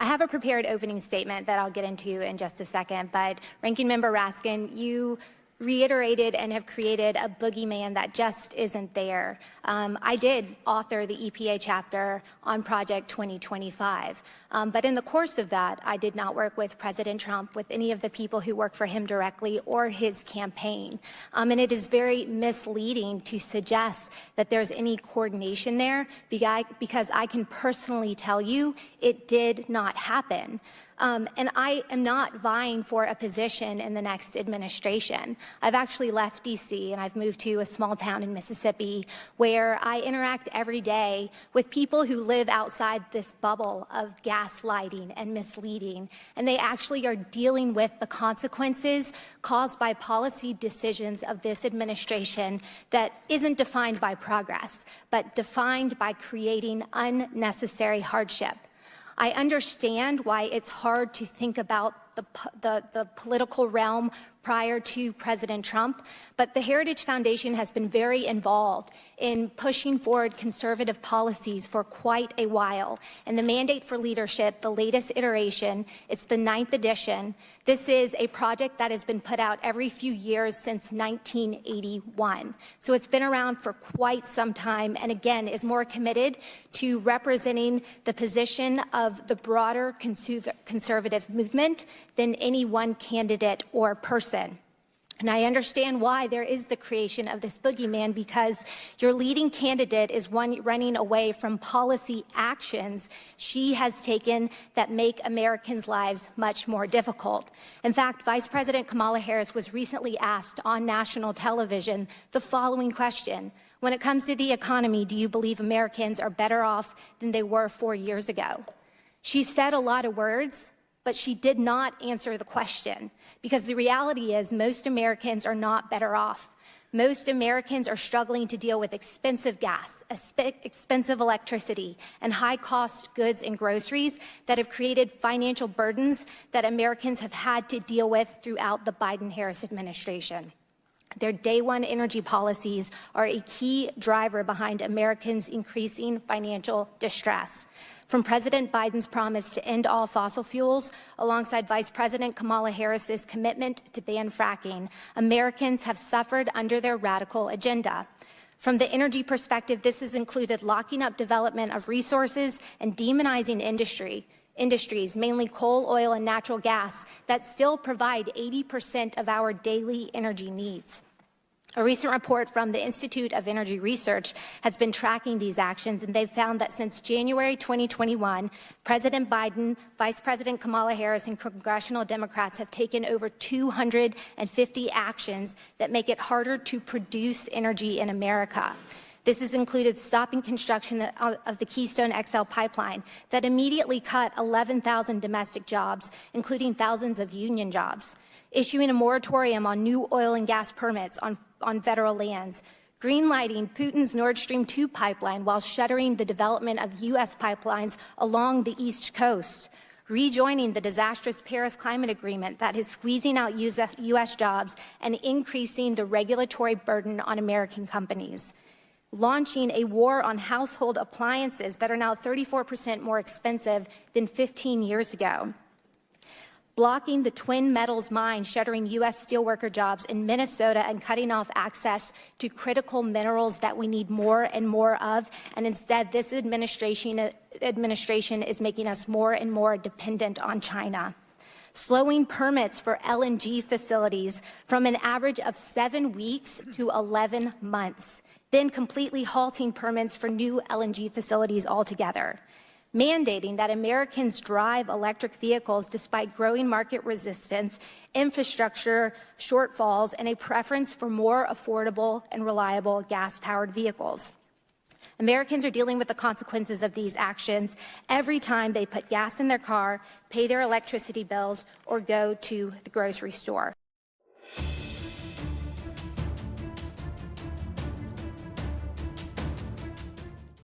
I have a prepared opening statement that I'll get into in just a second, but Ranking Member Raskin, you reiterated and have created a boogeyman that just isn't there. I did author the EPA chapter on Project 2025, but in the course of that, I did not work with President Trump, with any of the people who work for him directly or his campaign. And it is very misleading to suggest that there's any coordination there, because I can personally tell you it did not happen. And I am not vying for a position in the next administration. I've actually left D.C. and I've moved to a small town in Mississippi where I interact every day with people who live outside this bubble of gaslighting and misleading, and they actually are dealing with the consequences caused by policy decisions of this administration that isn't defined by progress, but defined by creating unnecessary hardship. I understand why it's hard to think about the political realm prior to President Trump, but the Heritage Foundation has been very involved in pushing forward conservative policies for quite a while. And the Mandate for Leadership, the latest iteration, it's the 9th edition. This is a project that has been put out every few years since 1981. So it's been around for quite some time, and again, is more committed to representing the position of the broader conservative movement than any one candidate or person. And I understand why there is the creation of this boogeyman, because your leading candidate is one running away from policy actions she has taken that make Americans' lives much more difficult. In fact, Vice President Kamala Harris was recently asked on national television the following question: when it comes to the economy, do you believe Americans are better off than they were 4 years ago? She said a lot of words, but she did not answer the question, because the reality is most Americans are not better off. Most Americans are struggling to deal with expensive gas, expensive electricity, and high-cost goods and groceries that have created financial burdens that Americans have had to deal with throughout the Biden-Harris administration. Their day one energy policies are a key driver behind Americans' increasing financial distress. From President Biden's promise to end all fossil fuels, alongside Vice President Kamala Harris's commitment to ban fracking, Americans have suffered under their radical agenda. From the energy perspective, this has included locking up development of resources and demonizing industries, mainly coal, oil, and natural gas, that still provide 80% of our daily energy needs. A recent report from the Institute of Energy Research has been tracking these actions, and they've found that since January 2021, President Biden, Vice President Kamala Harris, and congressional Democrats have taken over 250 actions that make it harder to produce energy in America. This has included stopping construction of the Keystone XL pipeline that immediately cut 11,000 domestic jobs, including thousands of union jobs, issuing a moratorium on new oil and gas permits on federal lands, greenlighting Putin's Nord Stream 2 pipeline while shuttering the development of U.S. pipelines along the East Coast, rejoining the disastrous Paris Climate Agreement that is squeezing out U.S. jobs and increasing the regulatory burden on American companies, launching a war on household appliances that are now 34% more expensive than 15 years ago, blocking the Twin Metals mine, shuttering U.S. steelworker jobs in Minnesota, and cutting off access to critical minerals that we need more and more of. And instead, this administration is making us more and more dependent on China. Slowing permits for LNG facilities from an average of 7 weeks to 11 months, then completely halting permits for new LNG facilities altogether. Mandating that Americans drive electric vehicles despite growing market resistance, infrastructure shortfalls, and a preference for more affordable and reliable gas-powered vehicles. Americans are dealing with the consequences of these actions every time they put gas in their car, pay their electricity bills, or go to the grocery store.